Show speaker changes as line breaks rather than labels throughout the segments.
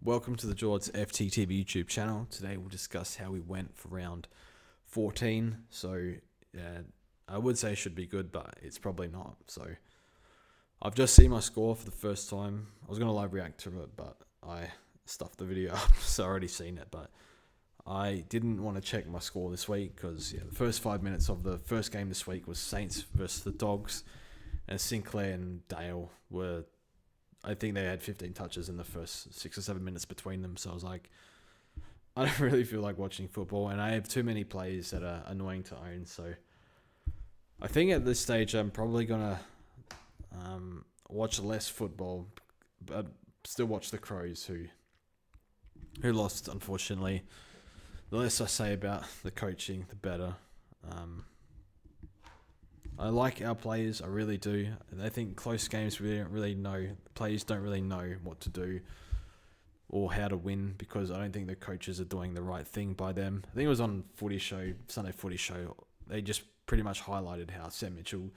Welcome to the Jords FTTV YouTube channel. Today we'll discuss how we went for round 14. So, I would say it should be good, but it's probably not. So, I've just seen my score for the first time. I was going to live react to it, but I stuffed the video up, so I already seen it. But I didn't want to check my score this week because the first 5 minutes of the first game this week was Saints versus the Dogs, and Sinclair and Dale were... I think they had 15 touches in the first 6 or 7 minutes between them. So I was like, I don't really feel like watching football. And I have too many players that are annoying to own. So I think at this stage, I'm probably going to watch less football, but still watch the Crows who lost, unfortunately. The less I say about the coaching, the better. I like our players, I really do. I think close games we don't really know. Players don't really know what to do or how to win because I don't think the coaches are doing the right thing by them. I think it was on Sunday Footy Show. They just pretty much highlighted how Sam Mitchell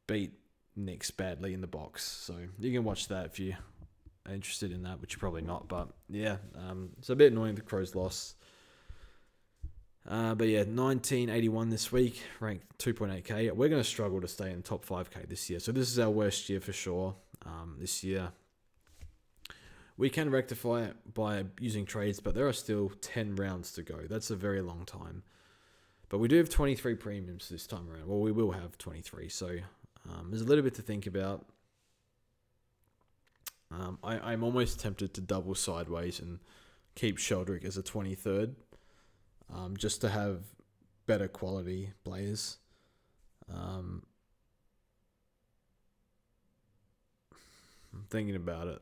beat Nix badly in the box. So you can watch that if you are interested in that, which you're probably not. But yeah, it's a bit annoying the Crows lost. But yeah, 1981 this week, ranked 2.8k. We're going to struggle to stay in top 5k this year. So this is our worst year for sure. This year, we can rectify it by using trades, but there are still 10 rounds to go. That's a very long time. But we do have 23 premiums this time around. Well, we will have 23. So there's a little bit to think about. I'm almost tempted to double sideways and keep Sheldrick as a 23rd. Just to have better quality players. I'm thinking about it.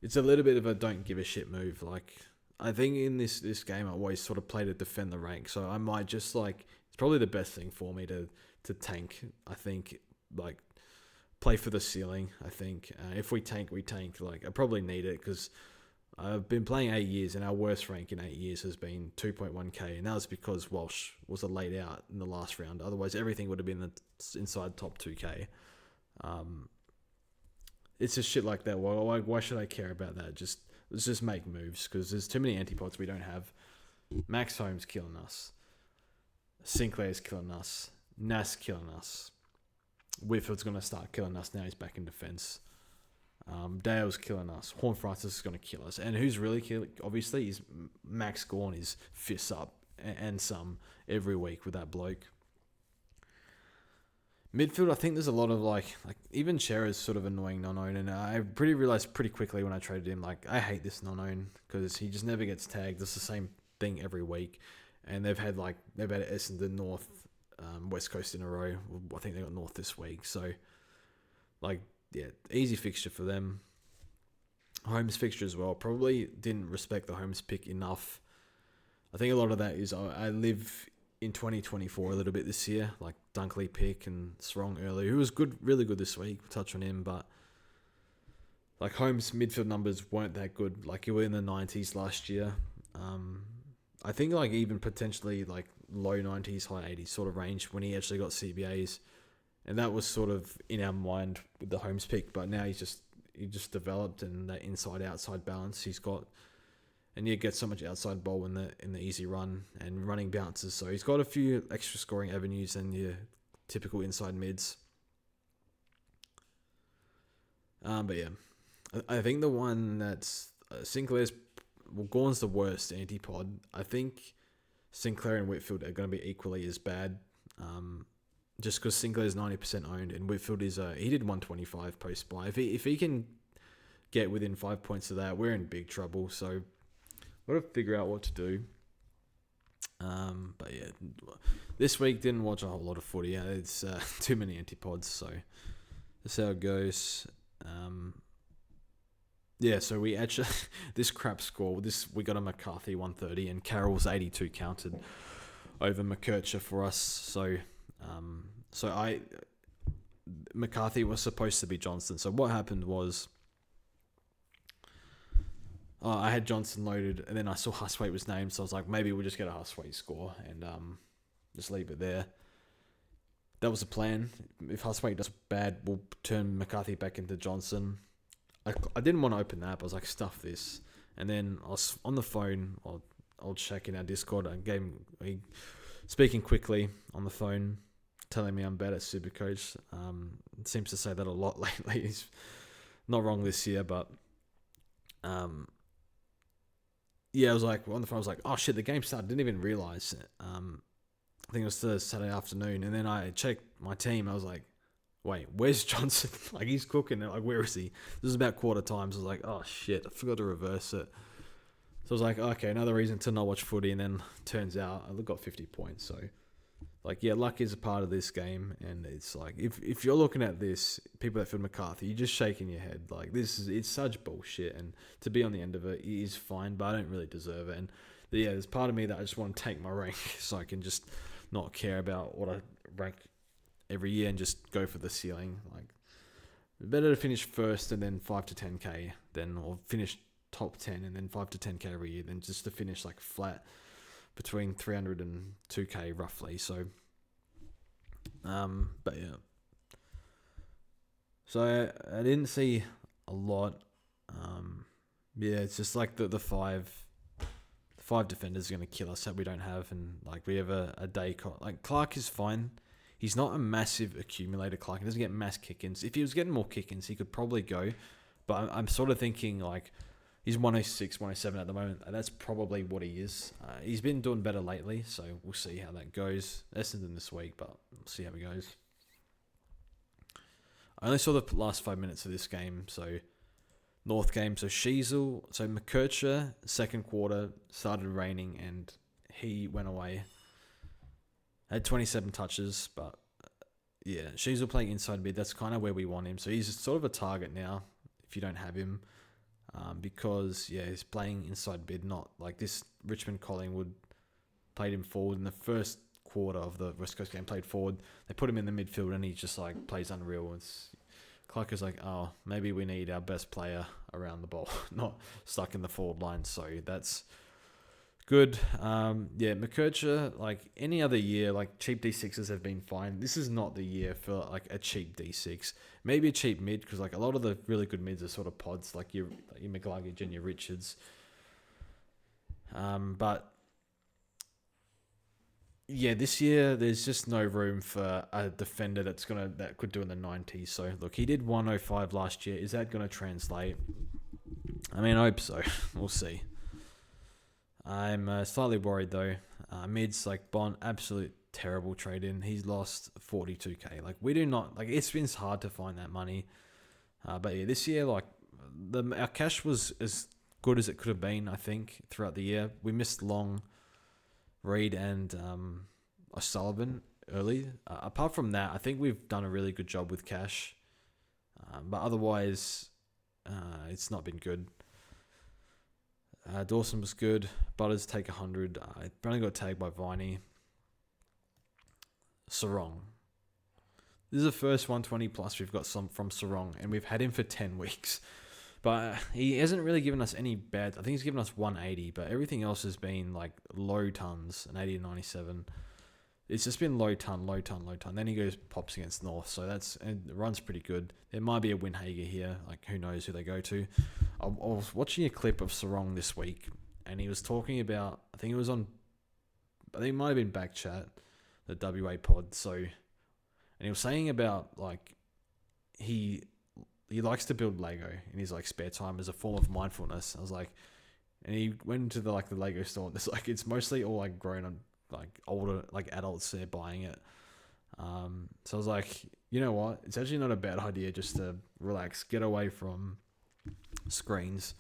It's a little bit of a don't give a shit move. Like, I think in this game, I always sort of play to defend the rank. So I might just it's probably the best thing for me to tank. I think, play for the ceiling. I think if we tank, we tank. I probably need it because I've been playing 8 years, and our worst rank in 8 years has been 2.1k, and that was because Walsh was a laid out in the last round. Otherwise, everything would have been inside top 2k. It's just shit like that. Why should I care about that? Let's just make moves, because there's too many antipodes we don't have. Max Holmes killing us. Sinclair's killing us. Nas killing us. Whitfield's going to start killing us now. He's back in defense. Dale's killing us. Horn Francis is going to kill us. And who's really killing, obviously, is Max Gorn is fists up and some every week with that bloke. Midfield, I think there's a lot of even Chera's sort of annoying non-own, and I realized pretty quickly when I traded him, I hate this non-own because he just never gets tagged. It's the same thing every week, and they've had Essendon, North, West Coast in a row. I think they got North this week, so yeah, easy fixture for them. Holmes fixture as well. Probably didn't respect the Holmes pick enough. I think a lot of that is I live in 2024 a little bit this year, like Dunkley pick and Sarong early, who was good, really good this week. We'll touch on him, but Holmes' midfield numbers weren't that good. He were in the 90s last year. I think even potentially low 90s, high 80s sort of range when he actually got CBAs. And that was sort of in our mind with the Holmes pick, but now he just developed, and that inside-outside balance he's got, and you get so much outside ball in the easy run and running bounces. So he's got a few extra scoring avenues than your typical inside mids. But yeah, I think the one that's Gorn's the worst antipod. I think Sinclair and Whitfield are going to be equally as bad. Just because Sinclair's 90% owned and Whitfield is he did 125 post buy. If he can get within 5 points of that, we're in big trouble. So we've got to figure out what to do. But yeah, this week didn't watch a whole lot of footy. It's too many antipods, so that's how it goes. Yeah, so we actually this crap score. We got a McCarthy 130 and Carroll's 82 counted over McKercher for us. So McCarthy was supposed to be Johnston. So what happened was, I had Johnson loaded, and then I saw Huswaite was named, so I was like, maybe we'll just get a Huswaite score and just leave it there. that was the plan. If Hustwaite does bad, we'll turn McCarthy back into Johnson. I didn't want to open that, but I was like, stuff this. And then I was on the phone, I'll check in our Discord. I gave him, speaking quickly on the phone, telling me I'm bad at SuperCoach. It seems to say that a lot lately. He's not wrong this year, but yeah, I was like, on the phone, I was like, oh shit, the game started. Didn't even realize. I think it was the Saturday afternoon. And then I checked my team. I was like, wait, where's Johnson? Like, he's cooking. Like, where is he? This is about quarter time. So I was like, oh shit, I forgot to reverse it. So I was like, okay, another reason to not watch footy. And then turns out I got 50 points. So, like, yeah, luck is a part of this game. And it's like, if you're looking at this, people that feel McCarthy, you're just shaking your head. Like, it's such bullshit. And to be on the end of it is fine, but I don't really deserve it. And yeah, there's part of me that I just want to take my rank so I can just not care about what I rank every year and just go for the ceiling. Like, better to finish first and then 5 to 10k or finish top 10 and then 5 to 10k every year than just to finish like flat between 300 and 2k roughly. So but yeah, so I didn't see a lot. Yeah, it's just like the five defenders are going to kill us that we don't have, and like we have a day like Clark is fine. He's not a massive accumulator, Clark. He doesn't get mass kick-ins. If he was getting more kick-ins, he could probably go. But I'm sort of thinking, like, he's 106, 107 at the moment. And that's probably what he is. He's been doing better lately, so we'll see how that goes. Essendon this week, but we'll see how it goes. I only saw the last 5 minutes of this game, so North game. So McKercher, second quarter, started raining, and he went away. Had 27 touches, but yeah, Sheasel playing inside mid. That's kind of where we want him. So he's sort of a target now if you don't have him, because yeah, he's playing inside mid. Not like this. Richmond Collingwood played him forward in the first quarter of the West Coast game. Played forward. They put him in the midfield, and he just like plays unreal. Clark is like, oh, maybe we need our best player around the ball, not stuck in the forward line. So that's good. Yeah, McKercher, like any other year, like cheap D6s have been fine. This is not the year for like a cheap D6. Maybe a cheap mid, because like a lot of the really good mids are sort of pods, like your McLuggage and your Richards. But yeah, this year there's just no room for a defender that could do in the 90s. So look, he did 105 last year. Is that gonna translate? I mean, I hope so. We'll see. I'm slightly worried though. Mids like Bond, absolute terrible trade in. He's lost 42k. Like, we do not, like, it's been hard to find that money. But yeah, this year, like, our cash was as good as it could have been, I think, throughout the year. We missed Long, Reed, and O'Sullivan early. Apart from that, I think we've done a really good job with cash. But otherwise, it's not been good. Dawson was good. Butters take 100. I only got tagged by Viney. Sarong. This is the first 120 plus we've got from Sarong, and we've had him for 10 weeks. But he hasn't really given us any bad. I think he's given us 180, but everything else has been like low tons, an 80 to 97. It's just been low ton. Then he pops against North, so and the run's pretty good. There might be a Winhager here, like who knows who they go to. I was watching a clip of Sarong this week, and he was talking about, I think it might have been Backchat, the WA pod. So, and he was saying about like he likes to build Lego in his like spare time as a form of mindfulness. I was like, and he went into the Lego store. And it's mostly all like grown on, like older, like adults there buying it. So I was like, you know what? It's actually not a bad idea just to relax, get away from screens,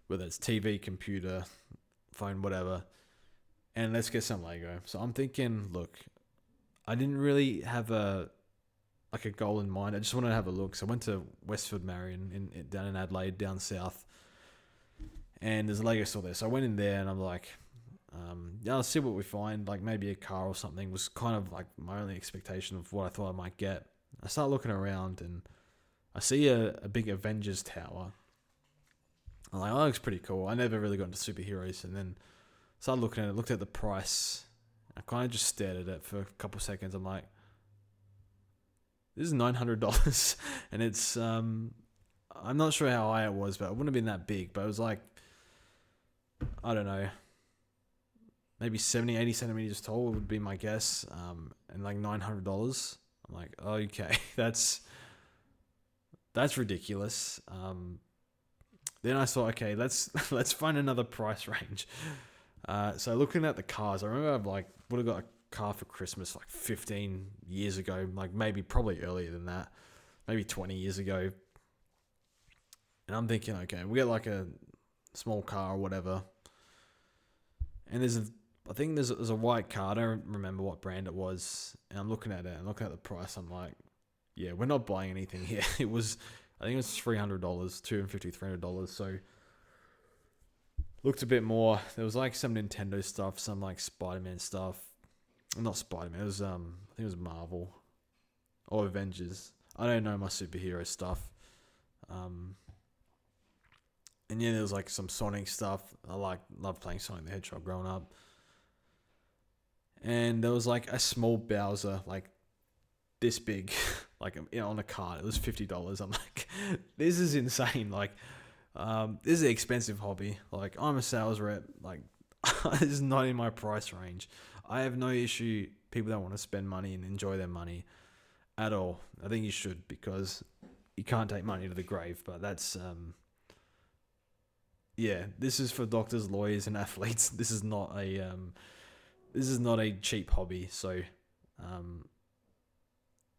whether it's TV, computer, phone, whatever, and let's get some Lego. So I'm thinking, look, I didn't really have a goal in mind. I just wanted to have a look. So I went to Westfield Marion down in Adelaide, down south, and there's a Lego store there. So I went in there and I'm like, yeah, I'll see what we find. Like maybe a car or something was kind of like my only expectation of what I thought I might get. I start looking around and I see a big Avengers tower. I'm like, oh, that looks pretty cool. I never really got into superheroes, and then started looking at it, looked at the price. I kind of just stared at it for a couple of seconds. I'm like, This is $900, and it's I'm not sure how high it was, but it wouldn't have been that big. But it was like, I don't know, maybe 70, 80 centimeters tall would be my guess. And like $900. I'm like, okay, that's ridiculous. Then I thought, okay, let's find another price range. So looking at the cars, I remember I would have got a car for Christmas like 15 years ago, like probably earlier than that, maybe 20 years ago. And I'm thinking, okay, we get like a small car or whatever. And I think there's a white car. I don't remember what brand it was. And I'm looking at it and looking at the price. I'm like, yeah, we're not buying anything here. I think it was $300, $250, $300. So looked a bit more. There was like some Nintendo stuff, some like Spider-Man stuff. Not Spider-Man. It was I think it was Marvel or Avengers. I don't know my superhero stuff. And yeah, there was like some Sonic stuff. I loved playing Sonic the Hedgehog growing up. And there was like a small Bowser, like this big, like on a cart. It was $50. I'm like, this is insane. Like, this is an expensive hobby. Like, I'm a sales rep. Like, this is not in my price range. I have no issue people that want to spend money and enjoy their money at all. I think you should, because you can't take money to the grave. But that's, yeah, this is for doctors, lawyers, and athletes. This is not a cheap hobby. So,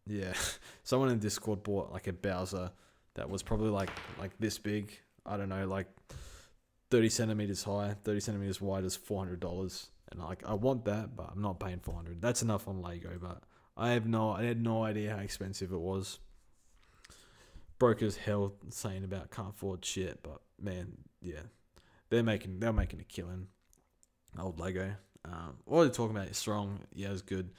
yeah, someone in Discord bought like a Bowser that was probably like this big. I don't know, like 30 centimeters high, 30 centimeters wide is $400. And I want that, but I'm not paying $400. That's enough on Lego, but I had no idea how expensive it was. Broke as hell saying about can't afford shit, but man, yeah, they're making a killing. Old Lego. What they're talking about is strong. Yeah, it was good.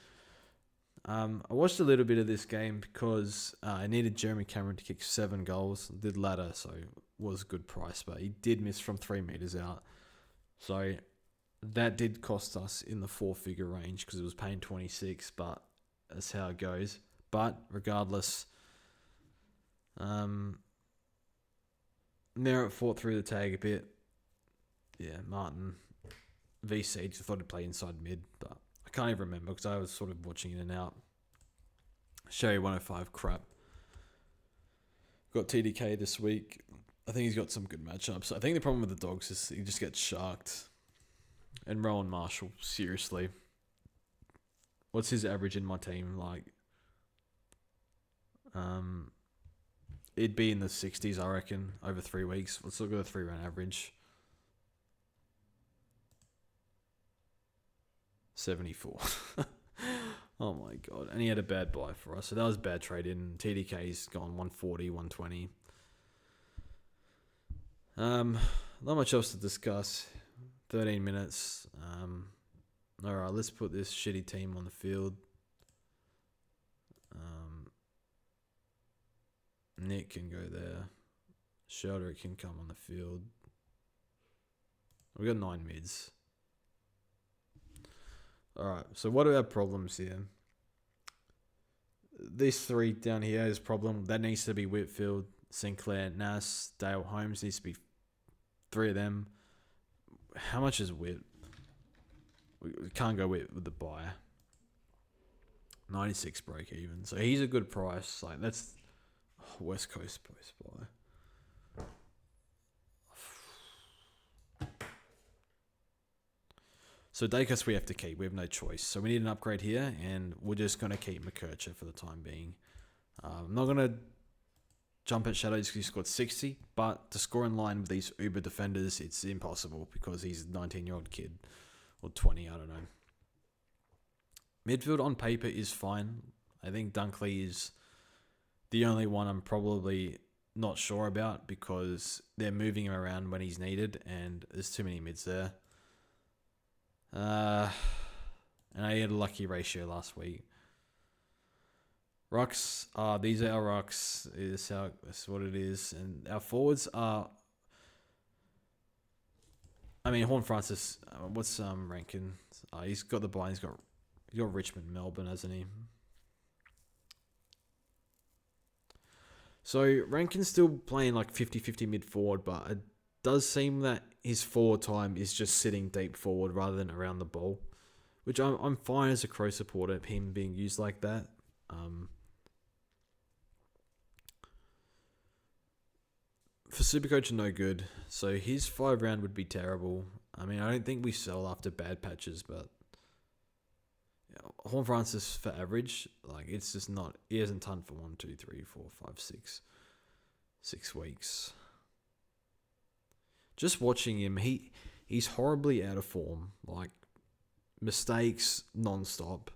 I watched a little bit of this game because I needed Jeremy Cameron to kick 7 goals. Did ladder, so it was a good price, but he did miss from 3 meters out. So that did cost us in the 4-figure range because it was paying 26, but that's how it goes. But regardless, Merritt fought through the tag a bit. Yeah, Martin VC just thought he'd play inside mid, but I can't even remember because I was sort of watching in and out. Sherry 105 crap. Got TDK this week. I think he's got some good matchups. I think the problem with the Dogs is he just gets sharked. And Rowan Marshall, seriously. What's his average in my team like? It'd be in the 60s, I reckon, over 3 weeks. Let's look at a 3-round average. 74. Oh my god. And he had a bad buy for us. So that was a bad trade in. TDK's gone 140, 120. Not much else to discuss. 13 minutes. Alright, let's put this shitty team on the field. Nick can go there. Shelter can come on the field. We got 9 mids. Alright, so what are our problems here? These 3 down here is a problem. That needs to be Whitfield, Sinclair, Nass, Dale Holmes. Needs to be 3 of them. How much is Whit? We can't go with the buyer. 96 break even. So he's a good price. Like that's West Coast post buy. So Dacus we have to keep. We have no choice. So we need an upgrade here, and we're just going to keep McKercher for the time being. I'm not going to jump at Shadows because he scored 60, but to score in line with these Uber defenders, it's impossible because he's a 19-year-old kid. Or 20, I don't know. Midfield on paper is fine. I think Dunkley is the only one I'm probably not sure about because they're moving him around when he's needed, and there's too many mids there. And I had a lucky ratio last week. Rucks, these are our rucks. That's what it is. And our forwards are... I mean, Horn Francis, what's ranking? He's got the buy. He's got Richmond, Melbourne, hasn't he? So Rankin's still playing like 50-50 mid forward, but it does seem that his forward time is just sitting deep forward rather than around the ball, which I'm fine as a Crow supporter, him being used like that. For Supercoach, no good. So his 5 round would be terrible. I mean, I don't think we sell after bad patches, but Horn Francis for average, like it's just not. He hasn't done for 1, 2, 3, 4, 5, 6 weeks. Just watching him, he's horribly out of form. Like mistakes non-stop,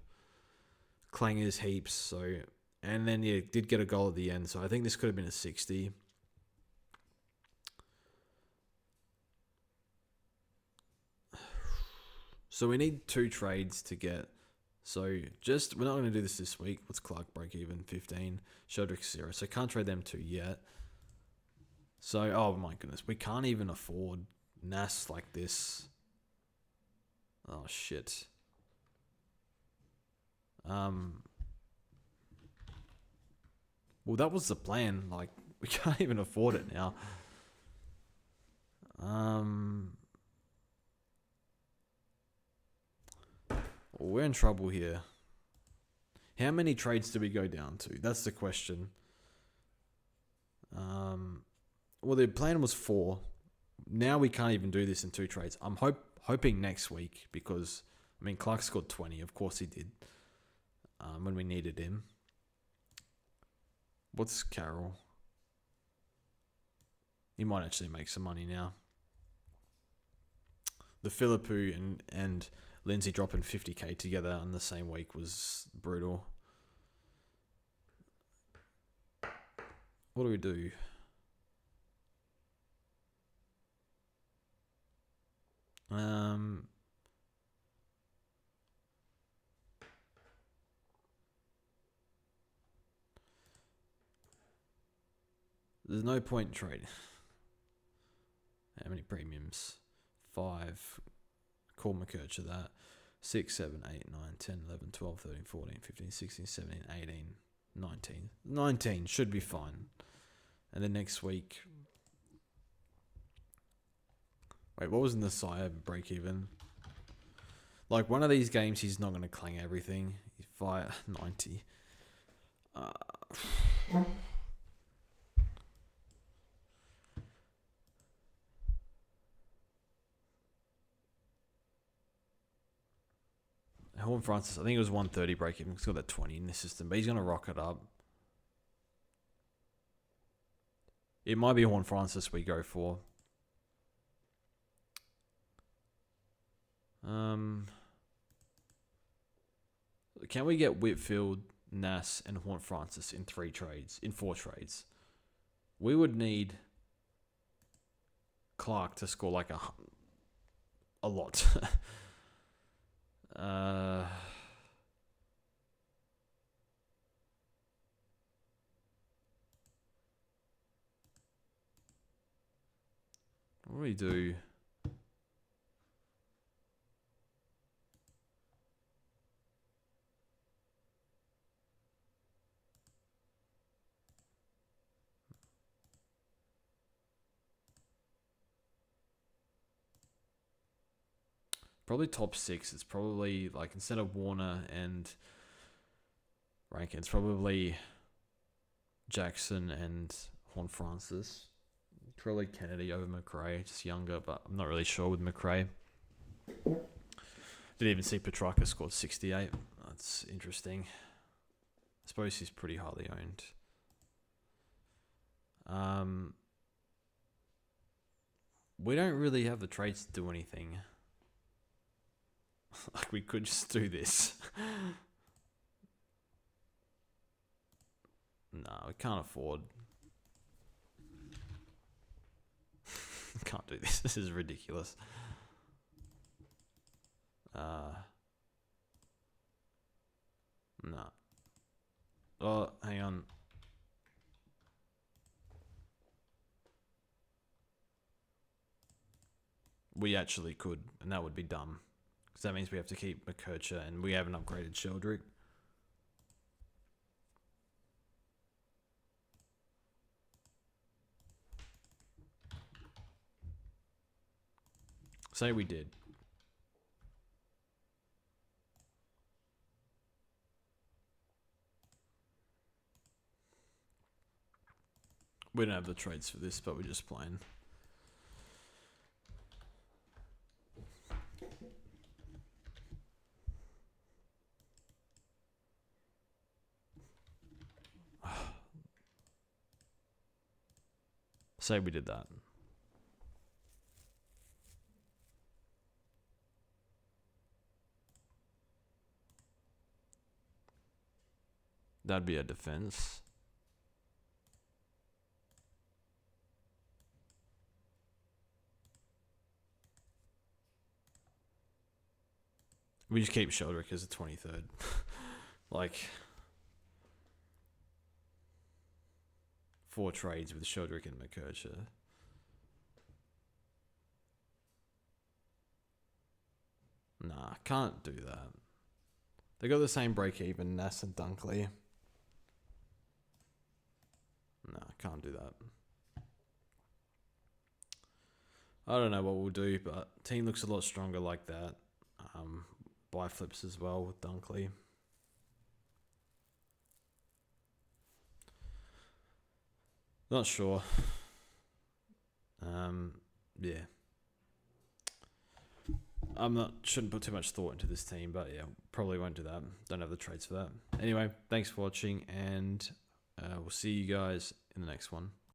clangers heaps. So, and then did get a goal at the end. So I think this could have been a 60. So we need 2 trades to get. So we're not going to do this week. What's Clark break even? 15. Sheldrick 0. So can't trade them 2 yet. So, oh my goodness. We can't even afford Nas like this. Oh shit. Well, that was the plan. Like, we can't even afford it now. We're in trouble here. How many trades do we go down to? That's the question. Well, the plan was 4. Now we can't even do this in 2 trades. I'm hoping next week because, I mean, Clark scored 20. Of course he did. When we needed him. What's Carroll? He might actually make some money now. The Philippou and Lindsay dropping 50k together on the same week was brutal. What do we do? There's no point in trading. How many premiums? 5. Call McKercher that. 6, 7, 8, 9, 10, 11, 12, 13, 14, 15, 16, 17, 18, 19. 19 should be fine. And then next week... Wait, what was in the Sire break even? Like, one of these games, he's not going to clang everything. He's fire 90. Horn Francis, I think it was 130 break even. He's got that 20 in the system, but he's going to rock it up. It might be Horn Francis we go for. Can we get Whitfield, Nas, and Horn Francis in 4 trades? We would need Clark to score like a lot. What do we do? Probably top 6. It's probably like instead of Warner and Rankin, it's probably Jackson and Horn Francis. Probably Kennedy over McRae, just younger, but I'm not really sure with McRae. Didn't even see Petrarca scored 68. That's interesting. I suppose he's pretty highly owned. We don't really have the trades to do anything. Like, we could just do this. No, we can't afford. Can't do this. This is ridiculous. No. Oh, hang on. We actually could, and that would be dumb. Because that means we have to keep McKercher, and we haven't upgraded Sheldrick. Say we did. We don't have the trades for this, but we're just playing. Say we did that. That'd be a defense. We just keep Sheldrick as the 23rd. Like, 4 trades with Sheldrick and McKercher. Nah, can't do that. They got the same break even, Nass and Dunkley. Nah, can't do that. I don't know what we'll do, but team looks a lot stronger like that. Buy flips as well with Dunkley. Not sure. Yeah. Shouldn't put too much thought into this team, but yeah, probably won't do that. Don't have the trades for that. Anyway, thanks for watching, and we'll see you guys in the next one.